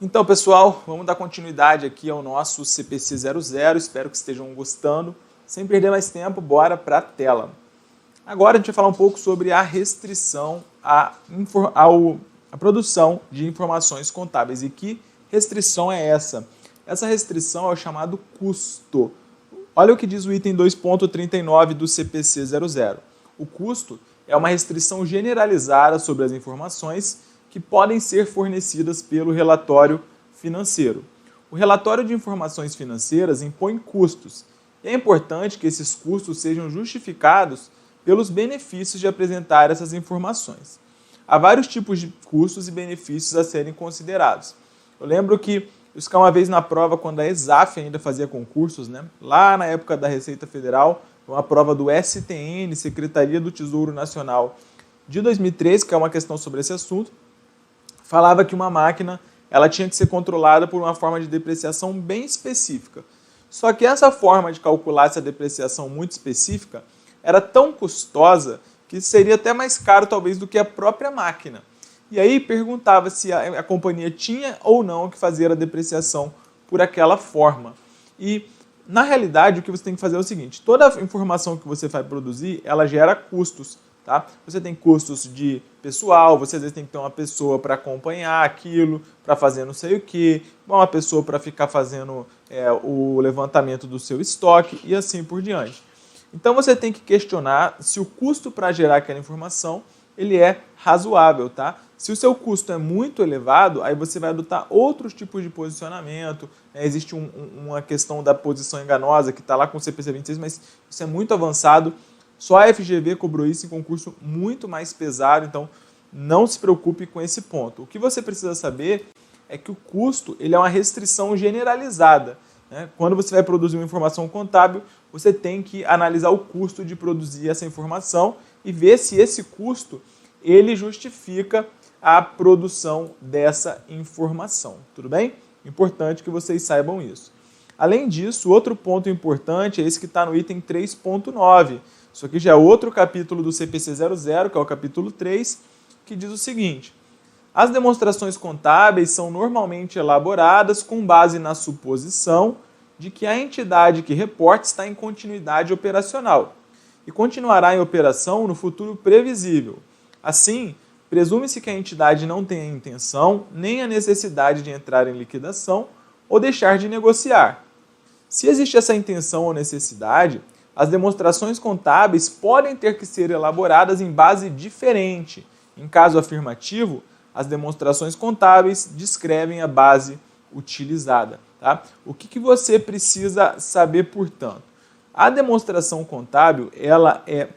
Então, pessoal, vamos dar continuidade aqui ao nosso CPC 00. Espero que estejam gostando. Sem perder mais tempo, bora para a tela. Agora a gente vai falar um pouco sobre a restrição à produção de informações contábeis. E que restrição é essa? Essa restrição é o chamado custo. Olha o que diz o item 2.39 do CPC 00. O custo é uma restrição generalizada sobre as informações que podem ser fornecidas pelo relatório financeiro. O relatório de informações financeiras impõe custos, e é importante que esses custos sejam justificados pelos benefícios de apresentar essas informações. Há vários tipos de custos e benefícios a serem considerados. Eu lembro que isso caiu uma vez na prova, quando a ESAF ainda fazia concursos, né? Lá na época da Receita Federal, uma prova do STN, Secretaria do Tesouro Nacional, de 2013, que é uma questão sobre esse assunto, falava que uma máquina ela tinha que ser controlada por uma forma de depreciação bem específica. Só que essa forma de calcular essa depreciação muito específica era tão custosa que seria até mais caro, talvez, do que a própria máquina. E aí perguntava se a companhia tinha ou não que fazer a depreciação por aquela forma. E, na realidade, o que você tem que fazer é o seguinte: toda a informação que você vai produzir, ela gera custos. Tá? Você tem custos de pessoal, você às vezes tem que ter uma pessoa para acompanhar aquilo, para fazer não sei o que, uma pessoa para ficar fazendo o levantamento do seu estoque e assim por diante. Então você tem que questionar se o custo para gerar aquela informação ele é razoável. Tá? Se o seu custo é muito elevado, aí você vai adotar outros tipos de posicionamento. Existe uma questão da posição enganosa que está lá com o CPC 26, mas isso é muito avançado. Só a FGV cobrou isso em concurso muito mais pesado, então não se preocupe com esse ponto. O que você precisa saber é que o custo ele é uma restrição generalizada. Né? Quando você vai produzir uma informação contábil, você tem que analisar o custo de produzir essa informação e ver se esse custo ele justifica a produção dessa informação. Tudo bem? Importante que vocês saibam isso. Além disso, outro ponto importante é esse que está no item 3.9. Isso aqui já é outro capítulo do CPC 00, que é o capítulo 3, que diz o seguinte: as demonstrações contábeis são normalmente elaboradas com base na suposição de que a entidade que reporta está em continuidade operacional e continuará em operação no futuro previsível. Assim, presume-se que a entidade não tem a intenção nem a necessidade de entrar em liquidação ou deixar de negociar. Se existe essa intenção ou necessidade, as demonstrações contábeis podem ter que ser elaboradas em base diferente. Em caso afirmativo, as demonstrações contábeis descrevem a base utilizada. Tá? O que você precisa saber, portanto? A demonstração contábil ela é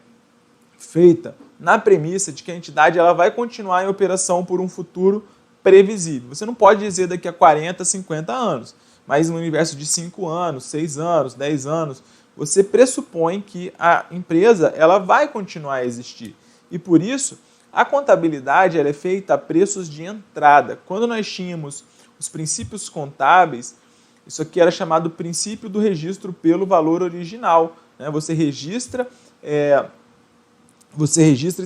feita na premissa de que a entidade ela vai continuar em operação por um futuro previsível. Você não pode dizer daqui a 40, 50 anos, mas no universo de 5 anos, 6 anos, 10 anos, você pressupõe que a empresa ela vai continuar a existir. E por isso, a contabilidade ela é feita a preços de entrada. Quando nós tínhamos os princípios contábeis, isso aqui era chamado princípio do registro pelo valor original. Né? Você registra e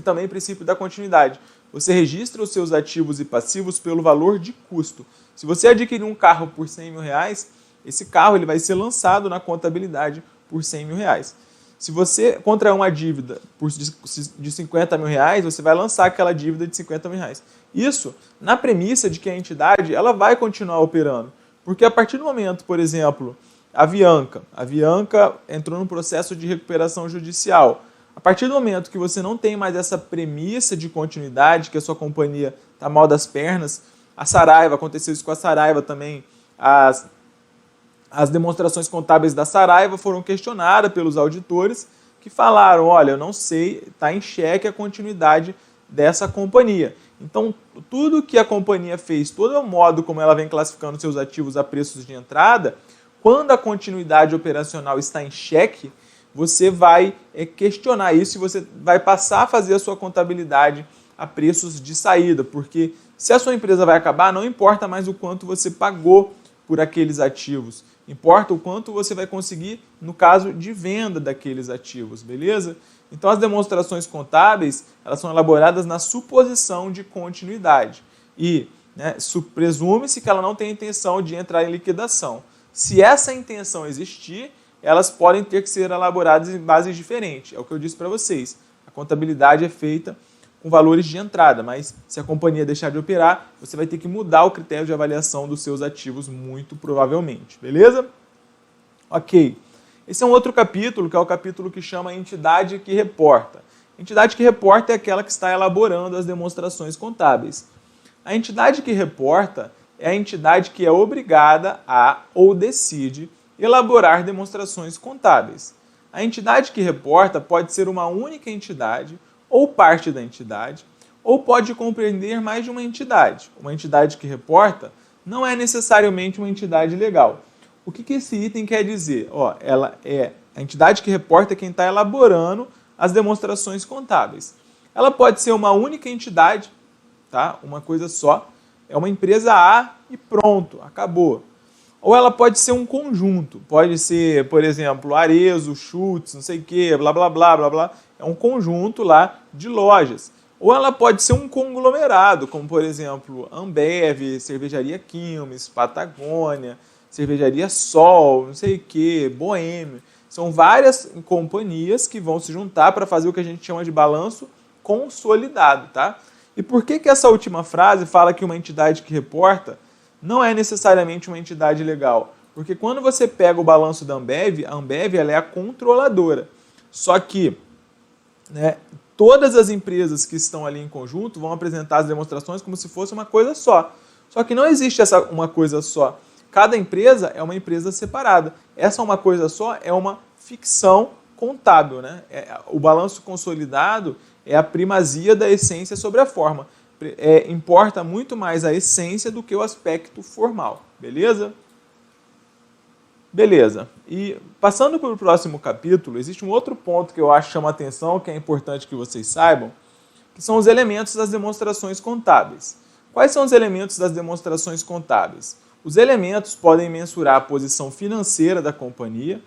também o princípio da continuidade. Você registra os seus ativos e passivos pelo valor de custo. Se você adquirir um carro por R$100 mil, esse carro ele vai ser lançado na contabilidade por R$100 mil. Se você contrair uma dívida de R$50 mil, você vai lançar aquela dívida de R$50 mil. Isso na premissa de que a entidade ela vai continuar operando. Porque a partir do momento, por exemplo, a Avianca entrou num processo de recuperação judicial. A partir do momento que você não tem mais essa premissa de continuidade, que a sua companhia está mal das pernas, a Saraiva, aconteceu isso com a Saraiva também, as demonstrações contábeis da Saraiva foram questionadas pelos auditores que falaram, olha, eu não sei, está em xeque a continuidade dessa companhia. Então, tudo que a companhia fez, todo o modo como ela vem classificando seus ativos a preços de entrada, quando a continuidade operacional está em xeque, você vai questionar isso e você vai passar a fazer a sua contabilidade a preços de saída, porque se a sua empresa vai acabar, não importa mais o quanto você pagou por aqueles ativos, importa o quanto você vai conseguir no caso de venda daqueles ativos, beleza? Então as demonstrações contábeis, elas são elaboradas na suposição de continuidade. E né, presume-se que ela não tem intenção de entrar em liquidação. Se essa intenção existir, elas podem ter que ser elaboradas em bases diferentes. É o que eu disse para vocês. A contabilidade é feita com valores de entrada, mas se a companhia deixar de operar, você vai ter que mudar o critério de avaliação dos seus ativos muito provavelmente. Beleza? Ok. Esse é um outro capítulo, que é o capítulo que chama entidade que reporta. Entidade que reporta é aquela que está elaborando as demonstrações contábeis. A entidade que reporta é a entidade que é obrigada a ou decide elaborar demonstrações contábeis. A entidade que reporta pode ser uma única entidade ou parte da entidade, ou pode compreender mais de uma entidade. Uma entidade que reporta não é necessariamente uma entidade legal. O que esse item quer dizer? Ela é a entidade que reporta quem está elaborando as demonstrações contábeis. Ela pode ser uma única entidade, tá? Uma coisa só, é uma empresa A e pronto, acabou. Ou ela pode ser um conjunto, pode ser, por exemplo, Arezzo, Schutz, não sei o que, blá, blá, blá, blá, blá. É um conjunto lá de lojas. Ou ela pode ser um conglomerado, como, por exemplo, Ambev, Cervejaria Quilmes, Patagônia, Cervejaria Sol, não sei o que, Boêmio. São várias companhias que vão se juntar para fazer o que a gente chama de balanço consolidado, tá? E por que essa última frase fala que uma entidade que reporta não é necessariamente uma entidade legal? Porque quando você pega o balanço da Ambev, a Ambev ela é a controladora. Só que, né, todas as empresas que estão ali em conjunto vão apresentar as demonstrações como se fosse uma coisa só. Só que não existe uma coisa só. Cada empresa é uma empresa separada. Essa uma coisa só é uma ficção contábil, né? O balanço consolidado é a primazia da essência sobre a forma. Importa muito mais a essência do que o aspecto formal, beleza? Beleza. E passando para o próximo capítulo, existe um outro ponto que eu acho que chama a atenção, que é importante que vocês saibam, que são os elementos das demonstrações contábeis. Quais são os elementos das demonstrações contábeis? Os elementos podem mensurar a posição financeira da companhia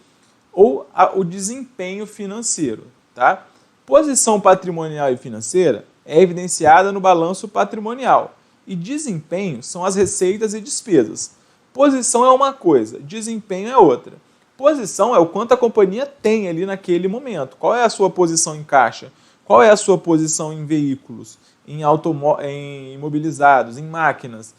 ou o desempenho financeiro, tá? Posição patrimonial e financeira é evidenciada no balanço patrimonial e desempenho são as receitas e despesas. Posição é uma coisa, desempenho é outra. Posição é o quanto a companhia tem ali naquele momento. Qual é a sua posição em caixa? Qual é a sua posição em veículos, em imobilizados, em máquinas?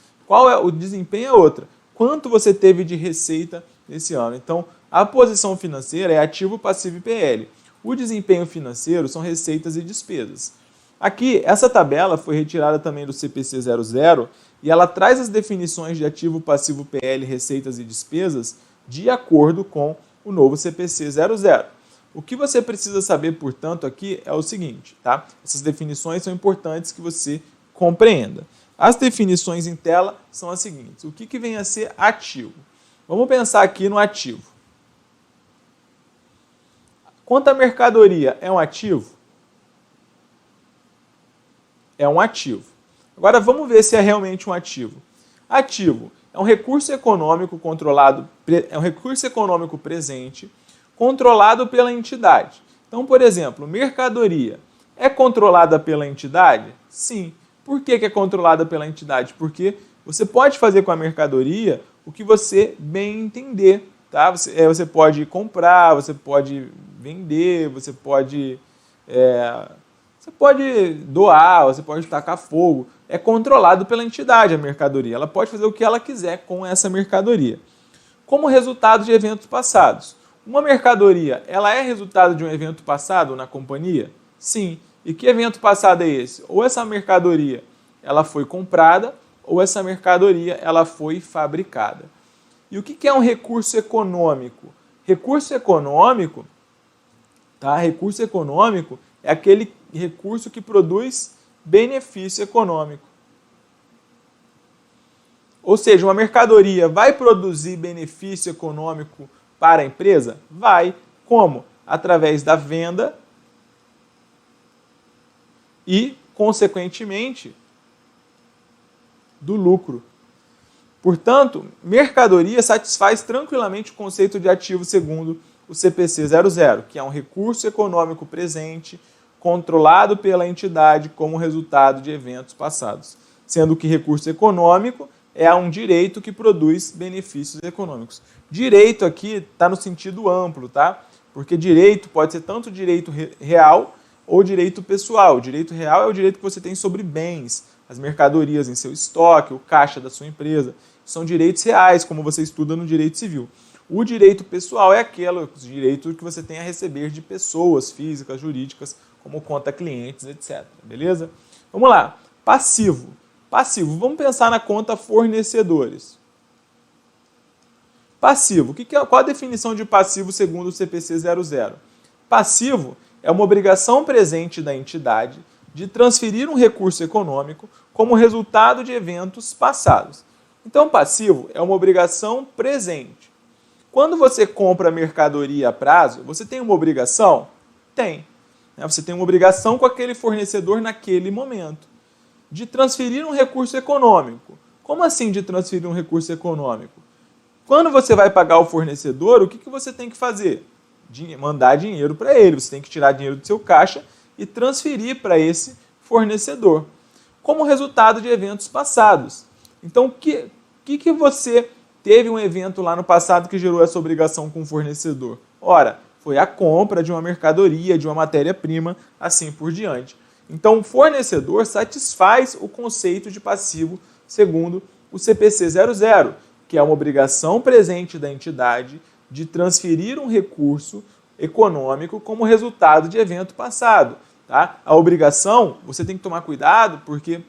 O desempenho é outra. Quanto você teve de receita nesse ano? Então, a posição financeira é ativo, passivo e PL. O desempenho financeiro são receitas e despesas. Aqui, essa tabela foi retirada também do CPC 00 e ela traz as definições de ativo, passivo, PL, receitas e despesas de acordo com o novo CPC 00. O que você precisa saber, portanto, aqui é o seguinte, tá? Essas definições são importantes que você compreenda. As definições em tela são as seguintes. O que vem a ser ativo? Vamos pensar aqui no ativo. Quanto à mercadoria, é um ativo? É um ativo. Agora vamos ver se é realmente um ativo. Ativo é um recurso econômico controlado, é um recurso econômico presente, controlado pela entidade. Então, por exemplo, mercadoria é controlada pela entidade? Sim. Por que é controlada pela entidade? Porque você pode fazer com a mercadoria o que você bem entender. Tá? Você pode comprar, você pode vender, você pode doar, você pode tacar fogo. É controlado pela entidade a mercadoria. Ela pode fazer o que ela quiser com essa mercadoria. Como resultado de eventos passados. Uma mercadoria, ela é resultado de um evento passado na companhia? Sim. E que evento passado é esse? Ou essa mercadoria ela foi comprada, ou essa mercadoria ela foi fabricada. E o que é um recurso econômico? Recurso econômico, tá? Recurso econômico é aquele recurso que produz benefício econômico. Ou seja, uma mercadoria vai produzir benefício econômico para a empresa? Vai. Como? Através da venda e, consequentemente, do lucro. Portanto, mercadoria satisfaz tranquilamente o conceito de ativo segundo o CPC 00, que é um recurso econômico presente, controlado pela entidade como resultado de eventos passados. sendo que recurso econômico é um direito que produz benefícios econômicos. Direito aqui está no sentido amplo, tá? Porque direito pode ser tanto direito real ou direito pessoal. O direito real é o direito que você tem sobre bens, as mercadorias em seu estoque, o caixa da sua empresa. São direitos reais, como você estuda no direito civil. O direito pessoal é aquele direito que você tem a receber de pessoas físicas, jurídicas, como conta clientes, etc. Beleza? Vamos lá. Passivo. Passivo. Vamos pensar na conta fornecedores. Passivo. Qual a definição de passivo segundo o CPC 00? Passivo é uma obrigação presente da entidade de transferir um recurso econômico como resultado de eventos passados. Então, passivo é uma obrigação presente. Quando você compra mercadoria a prazo, você tem uma obrigação? Tem. Você tem uma obrigação com aquele fornecedor naquele momento de transferir um recurso econômico. Como assim de transferir um recurso econômico? Quando você vai pagar o fornecedor, o que você tem que fazer? Mandar dinheiro para ele. Você tem que tirar dinheiro do seu caixa e transferir para esse fornecedor, como resultado de eventos passados. Então, que você teve um evento lá no passado que gerou essa obrigação com o fornecedor? Ora, foi a compra de uma mercadoria, de uma matéria-prima, assim por diante. Então, o fornecedor satisfaz o conceito de passivo segundo o CPC 00, que é uma obrigação presente da entidade de transferir um recurso econômico como resultado de evento passado. Tá? A obrigação, você tem que tomar cuidado, porque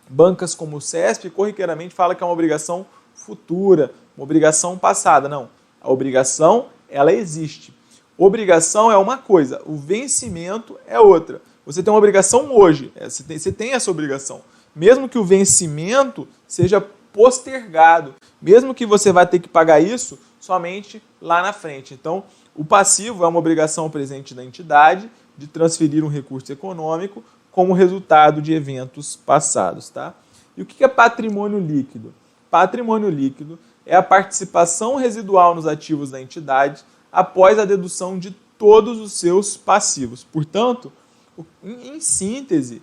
bancas como o CESP corriqueiramente falam que é uma obrigação futura, uma obrigação passada. Não, a obrigação, ela existe. Obrigação é uma coisa, o vencimento é outra. Você tem uma obrigação hoje, você tem essa obrigação. Mesmo que o vencimento seja postergado, mesmo que você vai ter que pagar isso somente lá na frente. Então, o passivo é uma obrigação presente da entidade de transferir um recurso econômico como resultado de eventos passados. Tá? E o que é patrimônio líquido? Patrimônio líquido é a participação residual nos ativos da entidade após a dedução de todos os seus passivos. Portanto, em síntese,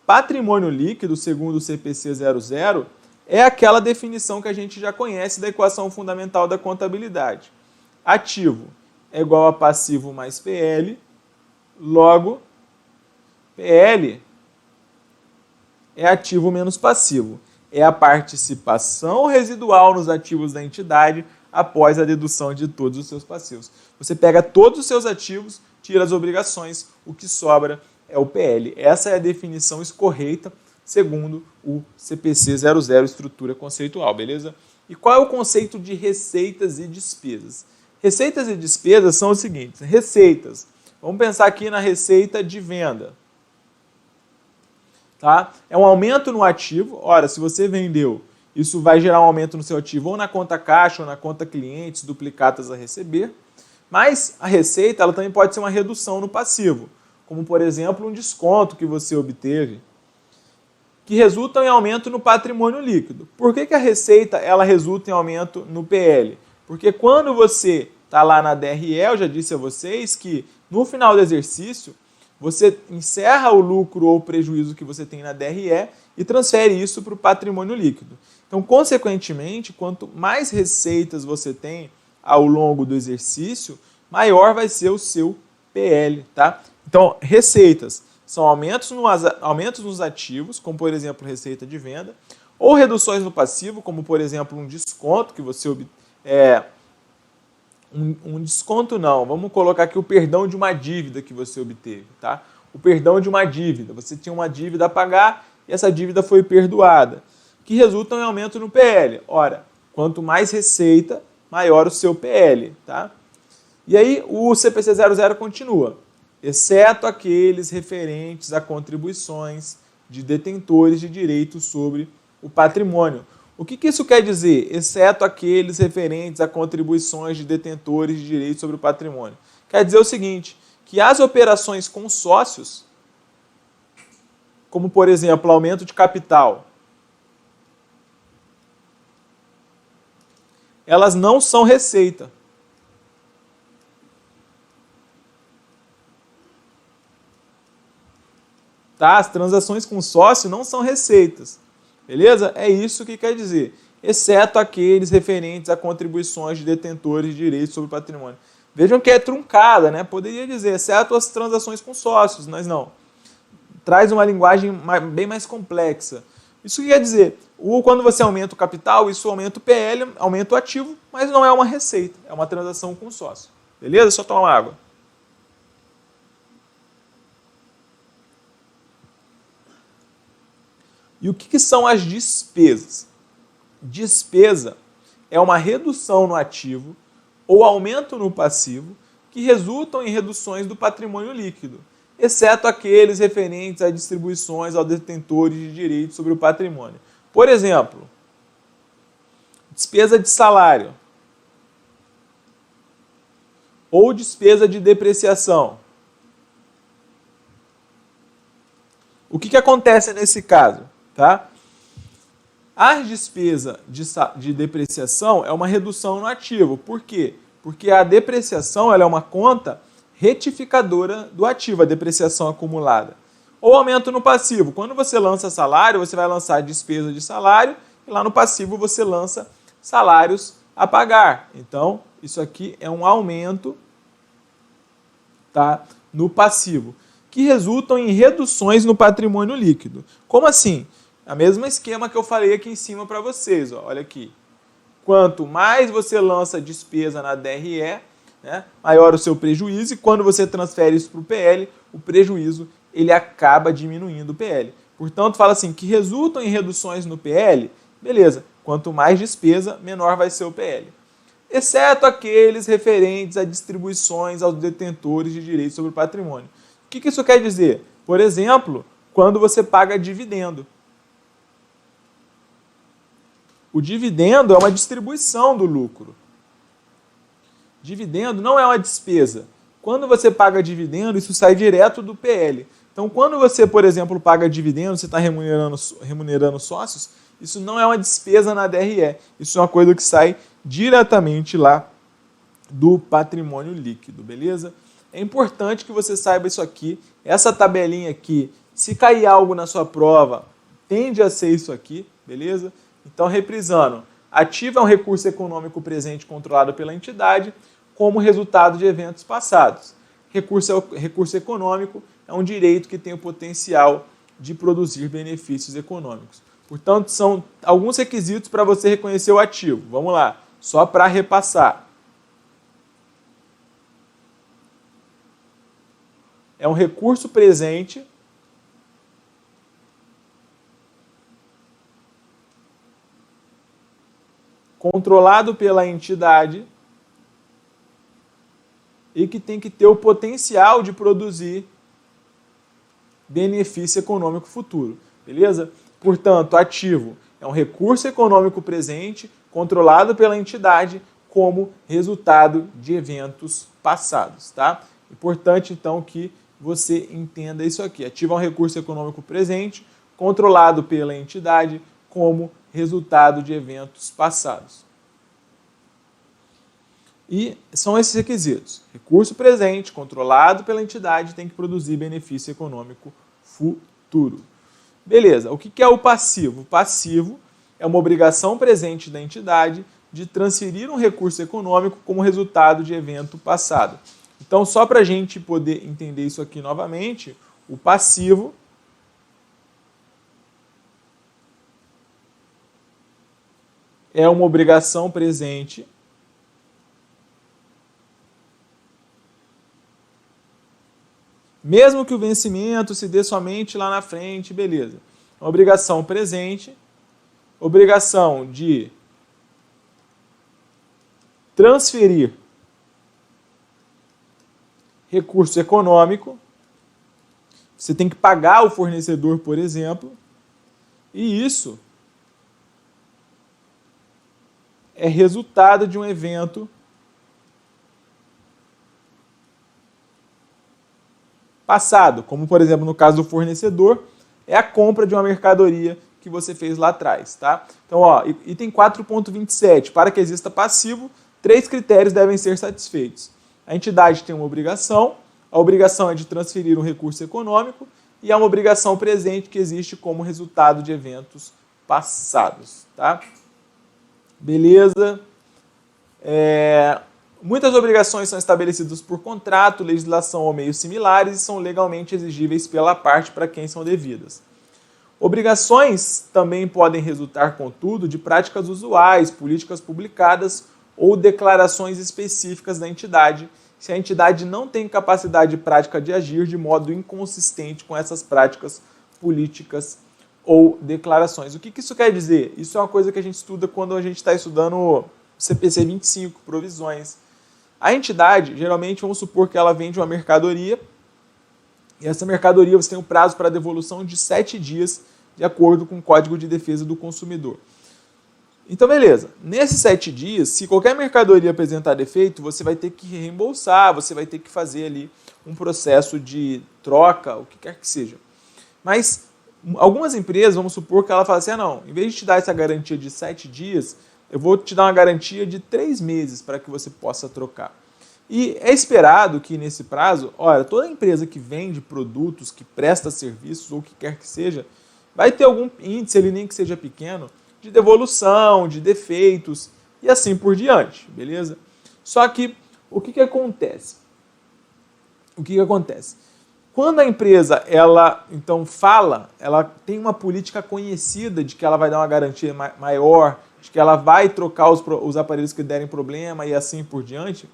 patrimônio líquido, segundo o CPC 00, é aquela definição que a gente já conhece da equação fundamental da contabilidade. Ativo é igual a passivo mais PL, logo, PL é ativo menos passivo. É a participação residual nos ativos da entidade após a dedução de todos os seus passivos. Você pega todos os seus ativos, tira as obrigações, o que sobra é o PL. Essa é a definição correta segundo o CPC 00, estrutura conceitual, beleza? E qual é o conceito de receitas e despesas? Receitas e despesas são os seguintes. Receitas. Vamos pensar aqui na receita de venda. Tá? É um aumento no ativo. Ora, se você vendeu, isso vai gerar um aumento no seu ativo ou na conta caixa ou na conta clientes, duplicatas a receber. Mas a receita ela também pode ser uma redução no passivo, como, por exemplo, um desconto que você obteve, que resulta em aumento no patrimônio líquido. Por que a receita ela resulta em aumento no PL? Porque quando você está lá na DRE, eu já disse a vocês que no final do exercício, você encerra o lucro ou o prejuízo que você tem na DRE e transfere isso para o patrimônio líquido. Então, consequentemente, quanto mais receitas você tem ao longo do exercício, maior vai ser o seu PL. Tá? Então, receitas são aumentos nos ativos, como por exemplo receita de venda, ou reduções no passivo, como por exemplo um desconto que você um desconto não, vamos colocar aqui o perdão de uma dívida que você obteve, tá? O perdão de uma dívida, você tinha uma dívida a pagar e essa dívida foi perdoada, que resulta em aumento no PL. Ora, quanto mais receita, maior o seu PL, tá? E aí o CPC 00 continua, exceto aqueles referentes a contribuições de detentores de direitos sobre o patrimônio. O que isso quer dizer? Exceto aqueles referentes a contribuições de detentores de direitos sobre o patrimônio. Quer dizer o seguinte, que as operações com sócios, como por exemplo, aumento de capital, elas não são receita. Tá? As transações com sócio não são receitas. Beleza? É isso que quer dizer. Exceto aqueles referentes a contribuições de detentores de direitos sobre o patrimônio. Vejam que é truncada, né? Poderia dizer, exceto as transações com sócios, mas não. Traz uma linguagem bem mais complexa. Isso quer dizer, quando você aumenta o capital, isso aumenta o PL, aumenta o ativo, mas não é uma receita, é uma transação com sócio. Beleza? Só tomar água. E o que são as despesas? Despesa é uma redução no ativo ou aumento no passivo que resultam em reduções do patrimônio líquido, exceto aqueles referentes a distribuições aos detentores de direitos sobre o patrimônio. Por exemplo, despesa de salário ou despesa de depreciação. O que acontece nesse caso? Tá? A despesa de depreciação é uma redução no ativo. Por quê? Porque a depreciação ela é uma conta retificadora do ativo, a depreciação acumulada. Ou aumento no passivo. Quando você lança salário, você vai lançar despesa de salário e lá no passivo você lança salários a pagar. Então, isso aqui é um aumento, tá, no passivo, que resultam em reduções no patrimônio líquido. Como assim? A mesma esquema que eu falei aqui em cima para vocês. Ó. Olha aqui. Quanto mais você lança despesa na DRE, né, maior o seu prejuízo. E quando você transfere isso para o PL, o prejuízo ele acaba diminuindo o PL. Portanto, fala assim, que resultam em reduções no PL, beleza. Quanto mais despesa, menor vai ser o PL. Exceto aqueles referentes a distribuições aos detentores de direitos sobre o patrimônio. O que isso quer dizer? Por exemplo, quando você paga dividendo. O dividendo é uma distribuição do lucro. Dividendo não é uma despesa. Quando você paga dividendo, isso sai direto do PL. Então, quando você, por exemplo, paga dividendo, você está remunerando sócios, isso não é uma despesa na DRE. Isso é uma coisa que sai diretamente lá do patrimônio líquido, beleza? É importante que você saiba isso aqui. Essa tabelinha aqui, se cair algo na sua prova, tende a ser isso aqui, beleza? Então, reprisando, ativo é um recurso econômico presente controlado pela entidade como resultado de eventos passados. Recurso econômico é um direito que tem o potencial de produzir benefícios econômicos. Portanto, são alguns requisitos para você reconhecer o ativo. Vamos lá, só para repassar. É um recurso presente controlado pela entidade e que tem que ter o potencial de produzir benefício econômico futuro, beleza? Portanto, ativo é um recurso econômico presente controlado pela entidade como resultado de eventos passados, tá? Importante, então, que você entenda isso aqui. Ativo é um recurso econômico presente controlado pela entidade como resultado de eventos passados. E são esses requisitos. Recurso presente, controlado pela entidade, tem que produzir benefício econômico futuro. Beleza, o que é o passivo? O passivo é uma obrigação presente da entidade de transferir um recurso econômico como resultado de evento passado. Então, só para a gente poder entender isso aqui novamente, o passivo é uma obrigação presente mesmo que o vencimento se dê somente lá na frente, beleza. Uma obrigação presente, obrigação de transferir recurso econômico. Você tem que pagar o fornecedor, por exemplo, e isso é resultado de um evento passado, como por exemplo no caso do fornecedor, é a compra de uma mercadoria que você fez lá atrás, tá? Então, ó, item 4.27, para que exista passivo, 3 critérios devem ser satisfeitos. A entidade tem uma obrigação, a obrigação é de transferir um recurso econômico e há uma obrigação presente que existe como resultado de eventos passados, tá? Beleza? Muitas obrigações são estabelecidas por contrato, legislação ou meios similares e são legalmente exigíveis pela parte para quem são devidas. Obrigações também podem resultar, contudo, de práticas usuais, políticas publicadas ou declarações específicas da entidade, se a entidade não tem capacidade prática de agir de modo inconsistente com essas práticas políticas ou declarações. O que isso quer dizer? Isso é uma coisa que a gente estuda quando a gente está estudando o CPC 25, provisões. A entidade, geralmente, vamos supor que ela vende uma mercadoria, e essa mercadoria você tem um prazo para devolução de 7 dias, de acordo com o Código de Defesa do Consumidor. Então, beleza. Nesses 7 dias, se qualquer mercadoria apresentar defeito, você vai ter que reembolsar, você vai ter que fazer ali um processo de troca, o que quer que seja. Mas algumas empresas, vamos supor que ela fala assim, não, em vez de te dar essa garantia de 7 dias, eu vou te dar uma garantia de 3 meses para que você possa trocar. E é esperado que nesse prazo, olha, toda empresa que vende produtos, que presta serviços ou o que quer que seja, vai ter algum índice ali, nem que seja pequeno, de devolução, de defeitos e assim por diante, beleza? Só que o que acontece? Quando a empresa, ela então fala, ela tem uma política conhecida de que ela vai dar uma garantia maior, de que ela vai trocar os aparelhos que derem problema e assim por diante,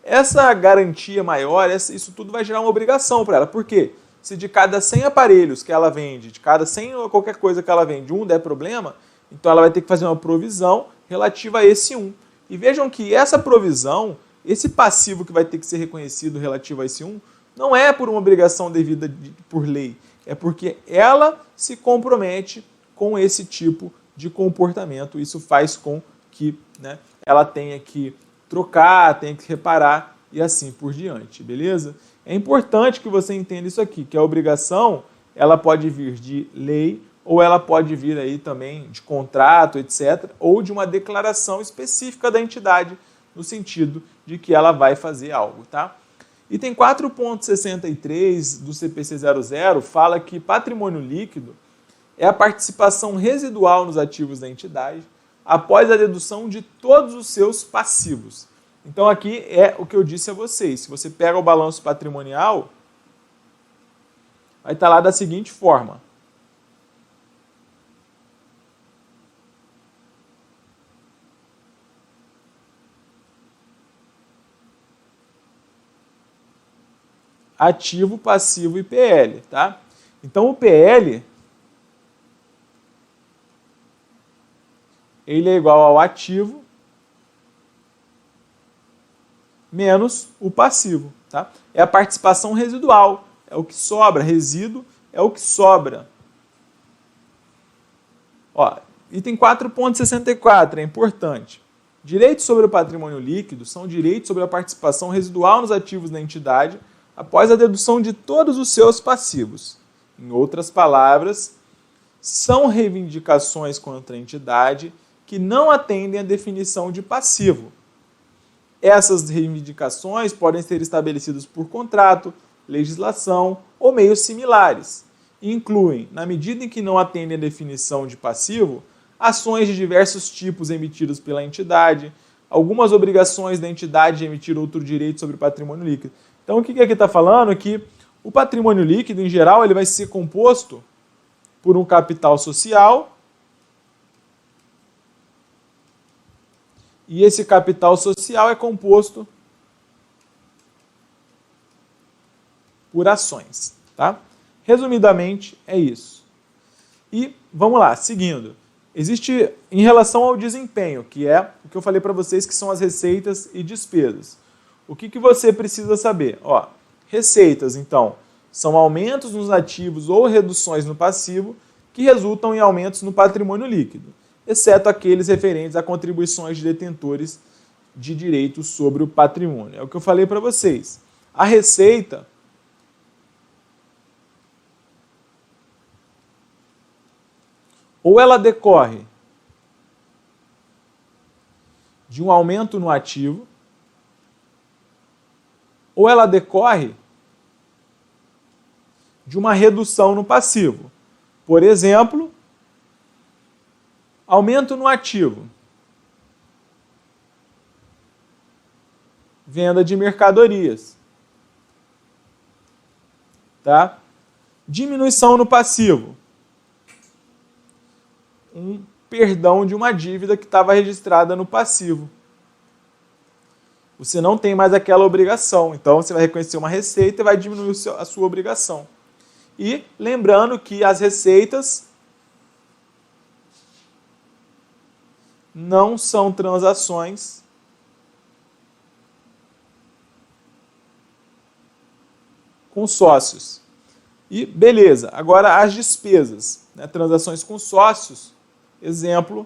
essa garantia maior, isso tudo vai gerar uma obrigação para ela. Por quê? Se de cada 100 aparelhos que ela vende, de cada 100 ou qualquer coisa que ela vende, um der problema, então ela vai ter que fazer uma provisão relativa a esse um. E vejam que essa provisão, esse passivo que vai ter que ser reconhecido relativo a esse um, não é por uma obrigação devida por lei, é porque ela se compromete com esse tipo de comportamento. Isso faz com que, né, ela tenha que trocar, tenha que reparar e assim por diante, beleza? É importante que você entenda isso aqui, que a obrigação ela pode vir de lei ou ela pode vir aí também de contrato, etc., ou de uma declaração específica da entidade, no sentido de que ela vai fazer algo, tá? Item 4.63 do CPC 00 fala que patrimônio líquido é a participação residual nos ativos da entidade após a dedução de todos os seus passivos. Então aqui é o que eu disse a vocês. Se você pega o balanço patrimonial, vai estar lá da seguinte forma. Ativo, passivo e PL, tá? Então o PL ele é igual ao ativo menos o passivo, tá? É a participação residual, é o que sobra, resíduo é o que sobra. Ó, item 4.64 é importante. Direitos sobre o patrimônio líquido são direitos sobre a participação residual nos ativos da entidade após a dedução de todos os seus passivos. Em outras palavras, são reivindicações contra a entidade que não atendem à definição de passivo. Essas reivindicações podem ser estabelecidas por contrato, legislação ou meios similares. E incluem, na medida em que não atendem à definição de passivo, ações de diversos tipos emitidas pela entidade, algumas obrigações da entidade de emitir outro direito sobre o patrimônio líquido. Então, o que aqui está falando é que o patrimônio líquido, em geral, ele vai ser composto por um capital social e esse capital social é composto por ações, tá? Resumidamente, é isso. E vamos lá, seguindo. Existe, em relação ao desempenho, que é o que eu falei para vocês, que são as receitas e despesas. O que você precisa saber? Ó, receitas, então, são aumentos nos ativos ou reduções no passivo que resultam em aumentos no patrimônio líquido, exceto aqueles referentes a contribuições de detentores de direitos sobre o patrimônio. É o que eu falei para vocês. A receita ou ela decorre de um aumento no ativo, ou ela decorre de uma redução no passivo. Por exemplo, Aumento no ativo. Venda de mercadorias. Tá? Diminuição no passivo. Um perdão de uma dívida que estava registrada no passivo. Você não tem mais aquela obrigação. Então, você vai reconhecer uma receita e vai diminuir a sua obrigação. E lembrando que as receitas não são transações com sócios. E beleza, agora as despesas, né? Transações com sócios, exemplo,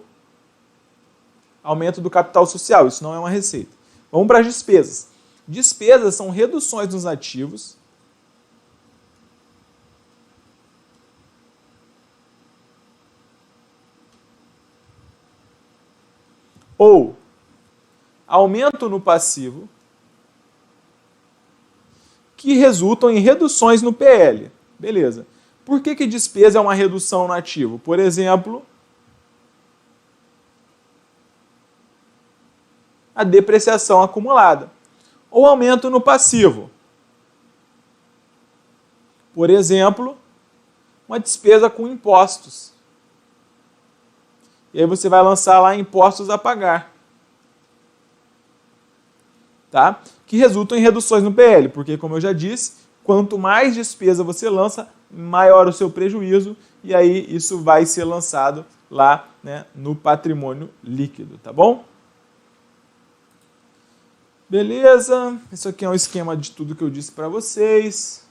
aumento do capital social, isso não é uma receita. Vamos para as despesas. Despesas são reduções nos ativos ou aumento no passivo que resultam em reduções no PL. Beleza. Por que despesa é uma redução no ativo? Por exemplo, a depreciação acumulada. Ou aumento no passivo. Por exemplo, uma despesa com impostos. E aí você vai lançar lá impostos a pagar. Tá? Que resultam em reduções no PL, porque, como eu já disse, quanto mais despesa você lança, maior o seu prejuízo, e aí isso vai ser lançado lá, né, no patrimônio líquido, tá bom? Beleza, isso aqui é um esquema de tudo que eu disse para vocês.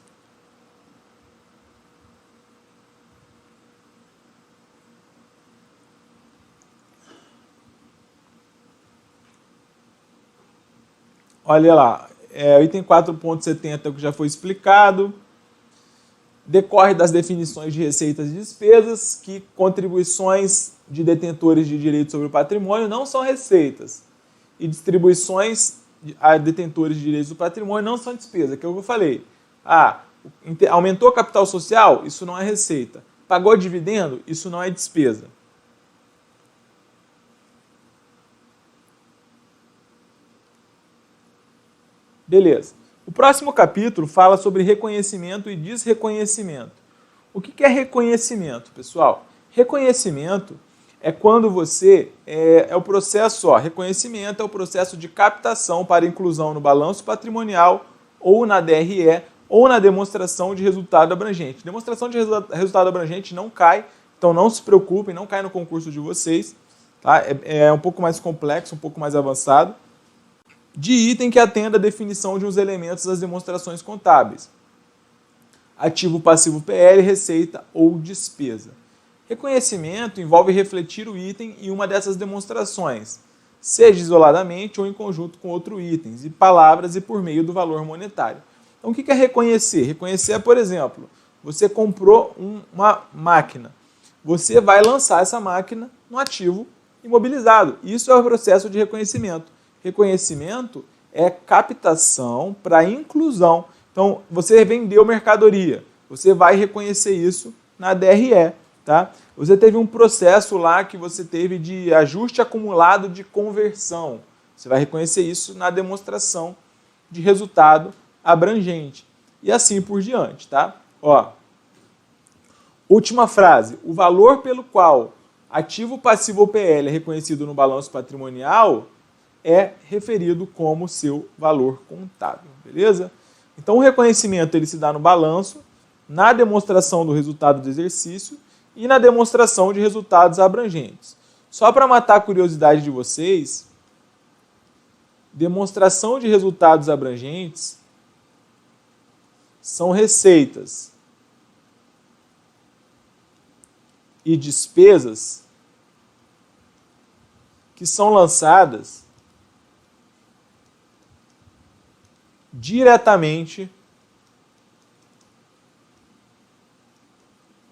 Olha lá, o item 4.70 que já foi explicado, decorre das definições de receitas e despesas, que contribuições de detentores de direitos sobre o patrimônio não são receitas, e distribuições a detentores de direitos do patrimônio não são despesa, que é o que eu falei. Aumentou o capital social? Isso não é receita. Pagou dividendo? Isso não é despesa. Beleza. O próximo capítulo fala sobre reconhecimento e desreconhecimento. O que é reconhecimento, pessoal? Reconhecimento é quando você... É o processo, reconhecimento é o processo de captação para inclusão no balanço patrimonial ou na DRE ou na demonstração de resultado abrangente. Demonstração de resultado abrangente não cai, então não se preocupem, não cai no concurso de vocês. Tá? É um pouco mais complexo, um pouco mais avançado. De item que atenda a definição de uns elementos das demonstrações contábeis. Ativo, passivo, PL, receita ou despesa. Reconhecimento envolve refletir o item em uma dessas demonstrações, seja isoladamente ou em conjunto com outros itens, e palavras e por meio do valor monetário. Então, o que é reconhecer? Reconhecer é, por exemplo, você comprou uma máquina. Você vai lançar essa máquina no ativo imobilizado. Isso é o processo de reconhecimento. Reconhecimento é captação para inclusão. Então, você vendeu mercadoria, você vai reconhecer isso na DRE. Tá? Você teve um processo lá que você teve de ajuste acumulado de conversão. Você vai reconhecer isso na demonstração de resultado abrangente. E assim por diante. Tá? Última frase. O valor pelo qual ativo, passivo ou PL é reconhecido no balanço patrimonial é referido como seu valor contábil, beleza? Então o reconhecimento ele se dá no balanço, na demonstração do resultado do exercício e na demonstração de resultados abrangentes. Só para matar a curiosidade de vocês, demonstração de resultados abrangentes são receitas e despesas que são lançadas diretamente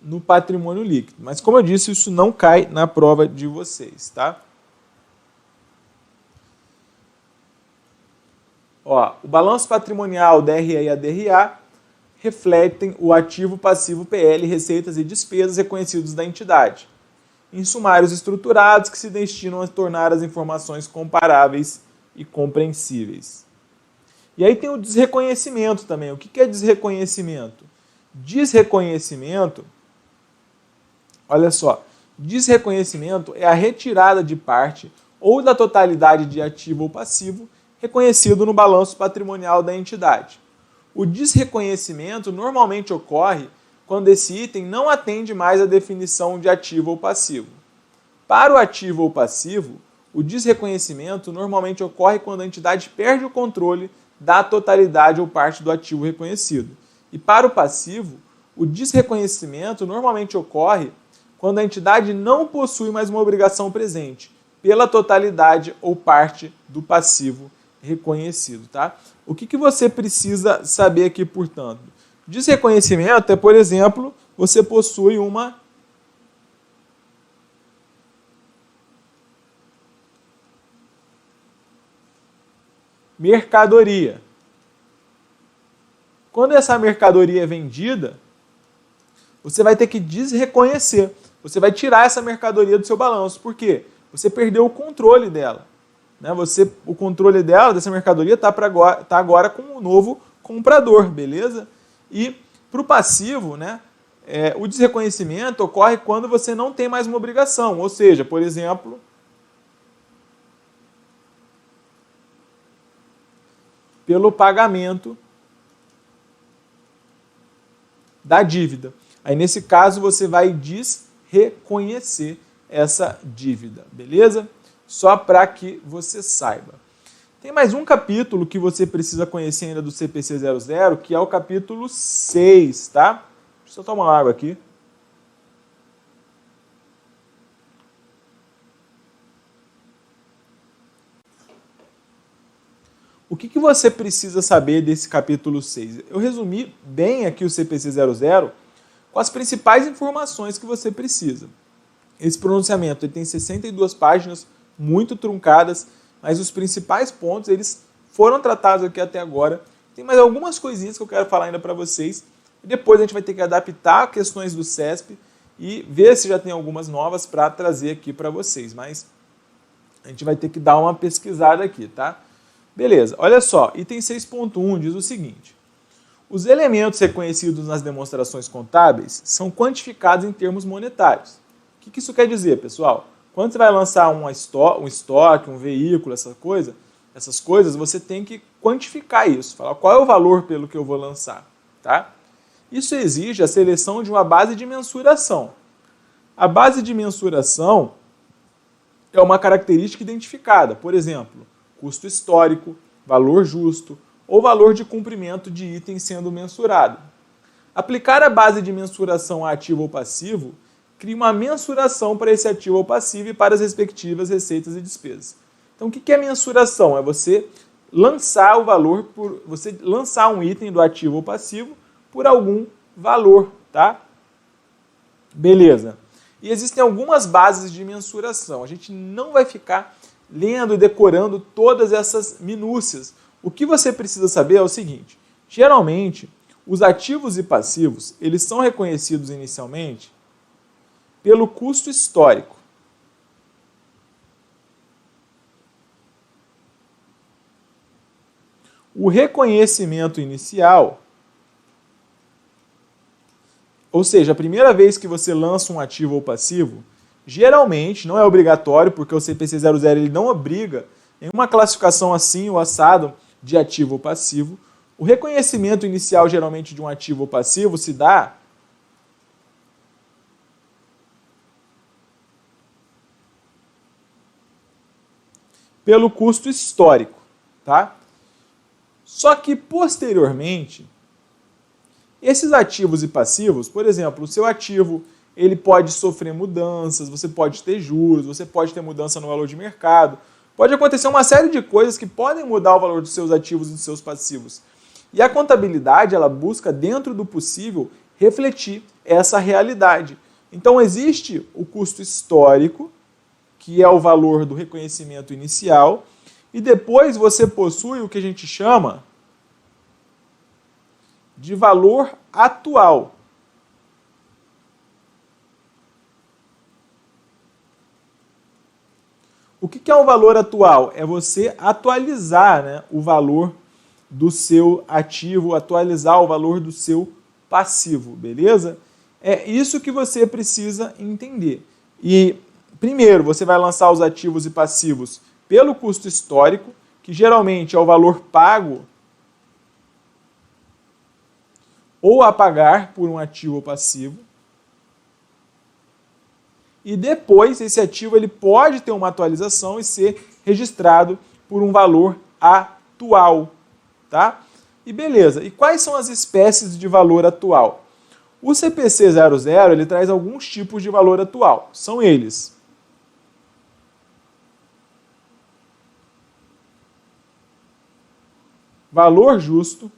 no patrimônio líquido. Mas, como eu disse, isso não cai na prova de vocês, tá? O balanço patrimonial, DRE e a DRA, refletem o ativo, passivo, PL, receitas e despesas reconhecidos da entidade. em sumários estruturados que se destinam a tornar as informações comparáveis e compreensíveis. E aí tem o desreconhecimento também. O que é desreconhecimento? Desreconhecimento, olha só, desreconhecimento é a retirada de parte ou da totalidade de ativo ou passivo reconhecido no balanço patrimonial da entidade. O desreconhecimento normalmente ocorre quando esse item não atende mais à definição de ativo ou passivo. Para o ativo ou passivo, o desreconhecimento normalmente ocorre quando a entidade perde o controle da totalidade ou parte do ativo reconhecido. E para o passivo, o desreconhecimento normalmente ocorre quando a entidade não possui mais uma obrigação presente pela totalidade ou parte do passivo reconhecido. Tá? O que você precisa saber aqui, portanto? Desreconhecimento é, por exemplo, você possui uma mercadoria. Quando essa mercadoria é vendida, você vai ter que desreconhecer. Você vai tirar essa mercadoria do seu balanço. Por quê? Você perdeu o controle dela. Né? O controle dela, dessa mercadoria, está agora com o novo comprador, beleza? E para o passivo, né, o desreconhecimento ocorre quando você não tem mais uma obrigação. Ou seja, por exemplo, pelo pagamento da dívida. Aí, nesse caso, você vai desreconhecer essa dívida, beleza? Só para que você saiba. Tem mais um capítulo que você precisa conhecer ainda do CPC 00, que é o capítulo 6, tá? Deixa eu tomar uma água aqui. O que você precisa saber desse capítulo 6? Eu resumi bem aqui o CPC 00 com as principais informações que você precisa. Esse pronunciamento ele tem 62 páginas, muito truncadas, mas os principais pontos eles foram tratados aqui até agora. Tem mais algumas coisinhas que eu quero falar ainda para vocês. E depois a gente vai ter que adaptar questões do CESP e ver se já tem algumas novas para trazer aqui para vocês. Mas a gente vai ter que dar uma pesquisada aqui, tá? Beleza, olha só, item 6.1 diz o seguinte: os elementos reconhecidos nas demonstrações contábeis são quantificados em termos monetários. O que isso quer dizer, pessoal? Quando você vai lançar um estoque, um veículo, essas coisas, você tem que quantificar isso, falar qual é o valor pelo que eu vou lançar. Tá? Isso exige a seleção de uma base de mensuração. A base de mensuração é uma característica identificada, por exemplo, custo histórico, valor justo ou valor de cumprimento de item sendo mensurado. Aplicar a base de mensuração a ativo ou passivo cria uma mensuração para esse ativo ou passivo e para as respectivas receitas e despesas. Então, o que é mensuração? É você lançar o valor, você lançar um item do ativo ou passivo por algum valor, tá? Beleza. E existem algumas bases de mensuração. A gente não vai ficar lendo e decorando todas essas minúcias. O que você precisa saber é o seguinte: geralmente, os ativos e passivos, eles são reconhecidos inicialmente pelo custo histórico. O reconhecimento inicial, ou seja, a primeira vez que você lança um ativo ou passivo, geralmente, não é obrigatório, porque o CPC 00 ele não obriga em uma classificação assim ou assado de ativo ou passivo. O reconhecimento inicial, geralmente, de um ativo ou passivo se dá pelo custo histórico, tá? Só que, posteriormente, esses ativos e passivos, por exemplo, o seu ativo ele pode sofrer mudanças, você pode ter juros, você pode ter mudança no valor de mercado, pode acontecer uma série de coisas que podem mudar o valor dos seus ativos e dos seus passivos. E a contabilidade, ela busca, dentro do possível, refletir essa realidade. Então, existe o custo histórico, que é o valor do reconhecimento inicial, e depois você possui o que a gente chama de valor atual. que é o valor atual? É você atualizar, né, o valor do seu ativo, atualizar o valor do seu passivo, beleza? É isso que você precisa entender. E, primeiro, você vai lançar os ativos e passivos pelo custo histórico, que geralmente é o valor pago ou a pagar por um ativo ou passivo. E depois, esse ativo ele pode ter uma atualização e ser registrado por um valor atual. Tá? E beleza, e quais são as espécies de valor atual? O CPC 00 ele traz alguns tipos de valor atual. São eles: valor justo,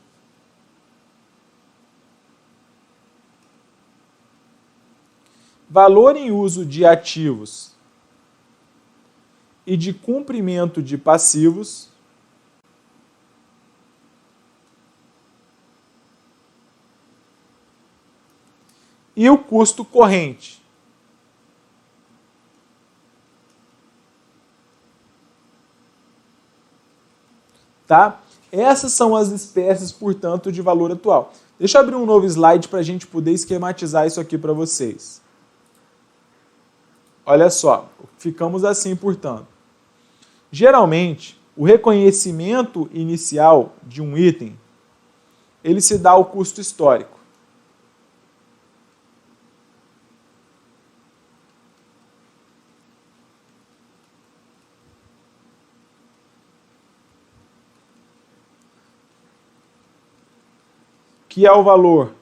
valor em uso de ativos e de cumprimento de passivos, e o custo corrente. Tá? Essas são as espécies, portanto, de valor atual. Deixa eu abrir um novo slide para a gente poder esquematizar isso aqui para vocês. Olha só, ficamos assim, portanto. Geralmente, o reconhecimento inicial de um item, ele se dá ao custo histórico. Que é o valor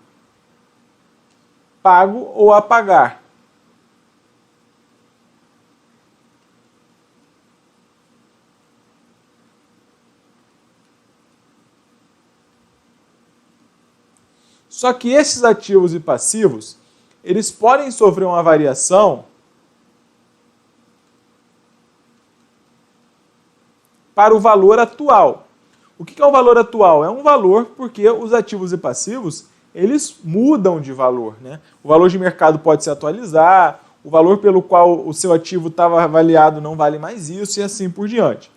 pago ou a pagar. Só que esses ativos e passivos, eles podem sofrer uma variação para o valor atual. O que é o valor atual? É um valor porque os ativos e passivos, eles mudam de valor, né? O valor de mercado pode se atualizar, o valor pelo qual o seu ativo estava avaliado não vale mais isso e assim por diante.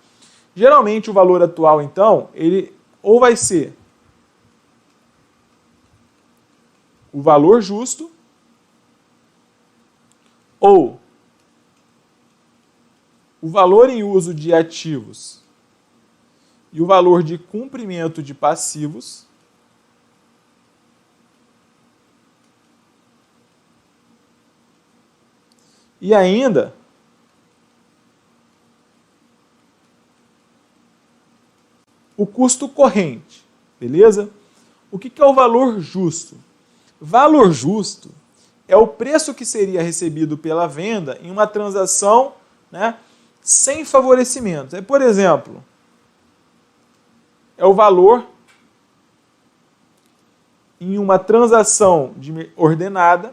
Geralmente o valor atual, então, ele ou vai ser o valor justo ou o valor em uso de ativos e o valor de cumprimento de passivos, e ainda o custo corrente, beleza? O que é o valor justo? Valor justo é o preço que seria recebido pela venda em uma transação, né, sem favorecimento. Por exemplo, é o valor em uma transação ordenada.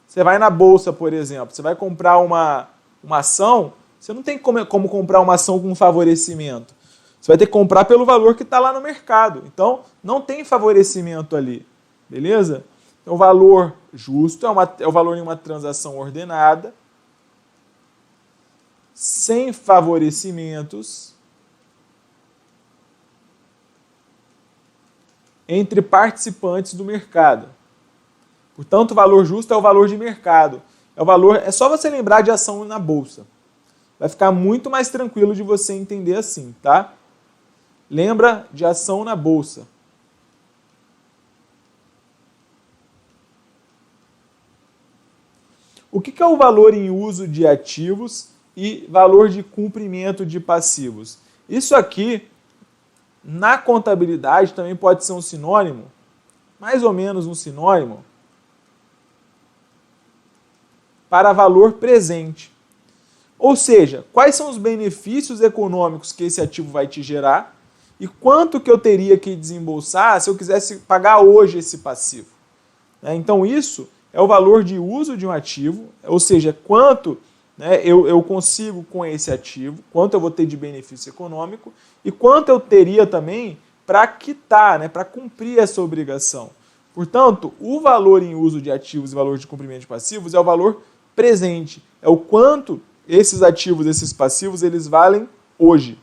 Você vai na bolsa, por exemplo, você vai comprar uma ação, você não tem como comprar uma ação com favorecimento. Você vai ter que comprar pelo valor que está lá no mercado. Então, não tem favorecimento ali, beleza? Então, o valor justo é o valor em uma transação ordenada, sem favorecimentos, entre participantes do mercado. Portanto, o valor justo é o valor de mercado. É só você lembrar de ação na bolsa. Vai ficar muito mais tranquilo de você entender assim, tá? Lembra de ação na bolsa. O que é o valor em uso de ativos e valor de cumprimento de passivos? Isso aqui, na contabilidade, também pode ser um sinônimo, mais ou menos um sinônimo, para valor presente. Ou seja, quais são os benefícios econômicos que esse ativo vai te gerar e quanto que eu teria que desembolsar se eu quisesse pagar hoje esse passivo. Então isso é o valor de uso de um ativo, ou seja, quanto, né, eu consigo com esse ativo, quanto eu vou ter de benefício econômico e quanto eu teria também para quitar, né, para cumprir essa obrigação. Portanto, o valor em uso de ativos e valor de cumprimento de passivos é o valor presente, é o quanto esses ativos, esses passivos, eles valem hoje.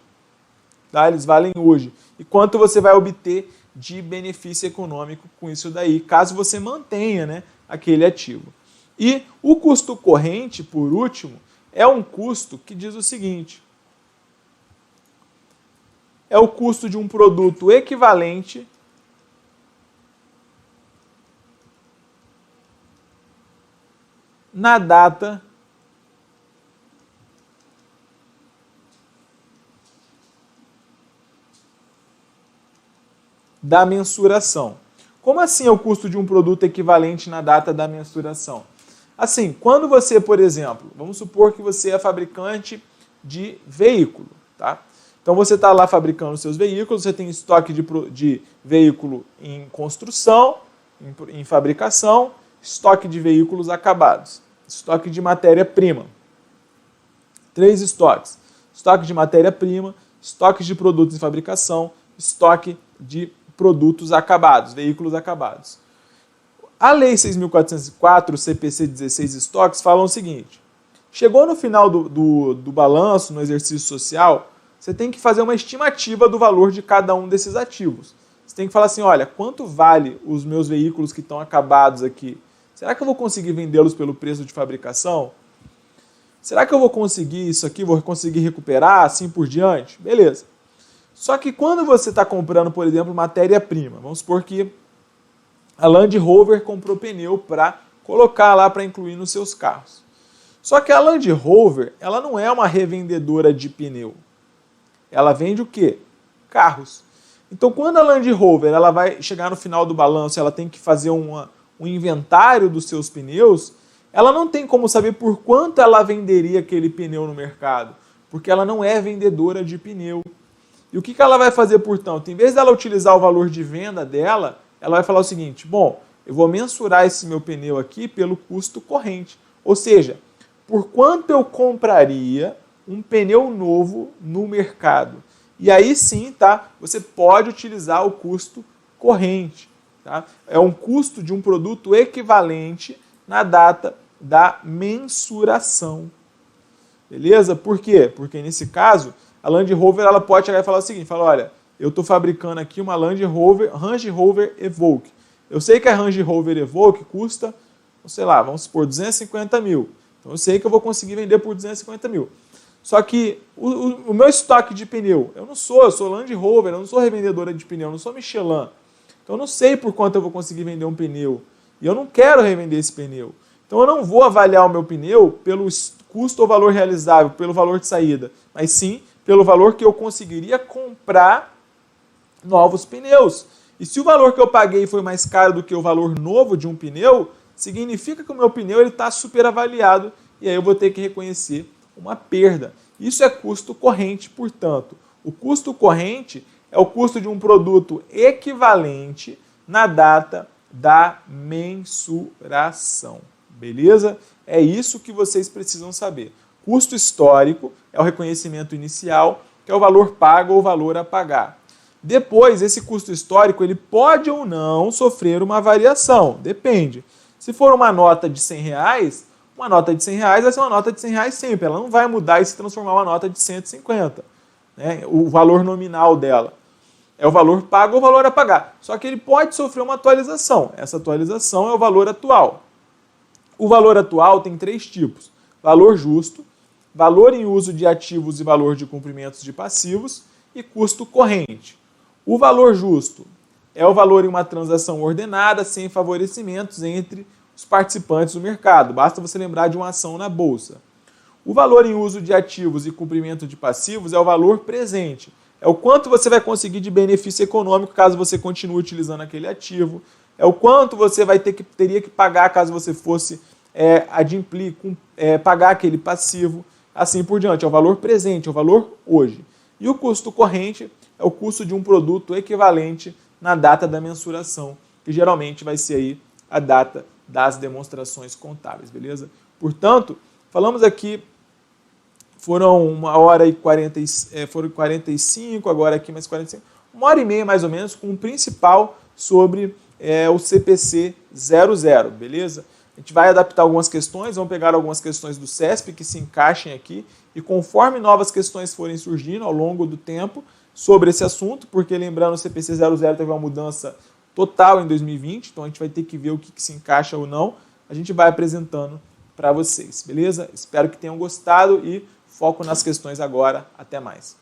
Tá? Eles valem hoje. E quanto você vai obter de benefício econômico com isso daí, caso você mantenha, né, aquele ativo. E o custo corrente, por último, é um custo que diz o seguinte: é o custo de um produto equivalente na data da mensuração. Como assim é o custo de um produto equivalente na data da mensuração? Assim, quando você, por exemplo, vamos supor que você é fabricante de veículo, tá? Então você está lá fabricando seus veículos, você tem estoque de veículo em construção, em fabricação, estoque de veículos acabados, estoque de matéria-prima. 3 estoques: estoque de matéria-prima, estoque de produtos em fabricação, estoque de produtos acabados, veículos acabados. A Lei 6.404, o CPC 16 estoques, falam o seguinte: chegou no final do balanço, no exercício social, você tem que fazer uma estimativa do valor de cada um desses ativos. Você tem que falar assim: olha, quanto vale os meus veículos que estão acabados aqui? Será que eu vou conseguir vendê-los pelo preço de fabricação? Será que eu vou conseguir isso aqui? Vou conseguir recuperar, assim por diante? Beleza. Só que quando você está comprando, por exemplo, matéria-prima, vamos supor que a Land Rover comprou pneu para colocar lá para incluir nos seus carros. Só que a Land Rover, ela não é uma revendedora de pneu. Ela vende o quê? Carros. Então, quando a Land Rover ela vai chegar no final do balanço, ela tem que fazer um inventário dos seus pneus, ela não tem como saber por quanto ela venderia aquele pneu no mercado, porque ela não é vendedora de pneu. E o que ela vai fazer, portanto? Em vez dela utilizar o valor de venda dela, ela vai falar o seguinte: bom, eu vou mensurar esse meu pneu aqui pelo custo corrente. Ou seja, por quanto eu compraria um pneu novo no mercado. E aí sim, tá? Você pode utilizar o custo corrente. Tá? É um custo de um produto equivalente na data da mensuração. Beleza? Por quê? Porque nesse caso, a Land Rover ela pode chegar e falar o seguinte: fala, olha, eu estou fabricando aqui uma Range Rover Evoque. Eu sei que a Range Rover Evoque custa, sei lá, vamos supor, 250 mil. Então eu sei que eu vou conseguir vender por 250 mil. Só que o meu estoque de pneu, eu sou Land Rover, eu não sou revendedora de pneu, eu não sou Michelin. Então eu não sei por quanto eu vou conseguir vender um pneu. E eu não quero revender esse pneu. Então eu não vou avaliar o meu pneu pelo custo ou valor realizável, pelo valor de saída, mas sim pelo valor que eu conseguiria comprar novos pneus. E se o valor que eu paguei foi mais caro do que o valor novo de um pneu, significa que o meu pneu está superavaliado e aí eu vou ter que reconhecer uma perda. Isso é custo corrente, portanto. O custo corrente é o custo de um produto equivalente na data da mensuração. Beleza? É isso que vocês precisam saber. Custo histórico é o reconhecimento inicial, que é o valor pago ou valor a pagar. Depois, esse custo histórico ele pode ou não sofrer uma variação, depende. Se for uma nota de R$100, uma nota de R$100 vai ser uma nota de R$100 sempre, ela não vai mudar e se transformar em uma nota de 150. Né? O valor nominal dela é o valor pago ou o valor a pagar. Só que ele pode sofrer uma atualização. Essa atualização é o valor atual. O valor atual tem 3 tipos: valor justo, valor em uso de ativos e valor de cumprimentos de passivos e custo corrente. O valor justo é o valor em uma transação ordenada, sem favorecimentos entre os participantes do mercado. Basta você lembrar de uma ação na bolsa. O valor em uso de ativos e cumprimento de passivos é o valor presente. É o quanto você vai conseguir de benefício econômico caso você continue utilizando aquele ativo. É o quanto você teria que pagar caso você fosse adimplir, pagar aquele passivo. Assim por diante. É o valor presente, é o valor hoje. E o custo corrente é o custo de um produto equivalente na data da mensuração, que geralmente vai ser aí a data das demonstrações contábeis, beleza? Portanto, falamos aqui, foram 1h40, foram 45, agora aqui mais 45, 1h30 mais ou menos, com o principal sobre o CPC 00, beleza? A gente vai adaptar algumas questões, vamos pegar algumas questões do CESP que se encaixem aqui, e conforme novas questões forem surgindo ao longo do tempo sobre esse assunto, porque lembrando, o CPC 00 teve uma mudança total em 2020, então a gente vai ter que ver o que se encaixa ou não, a gente vai apresentando para vocês, beleza? Espero que tenham gostado e foco nas questões agora. Até mais.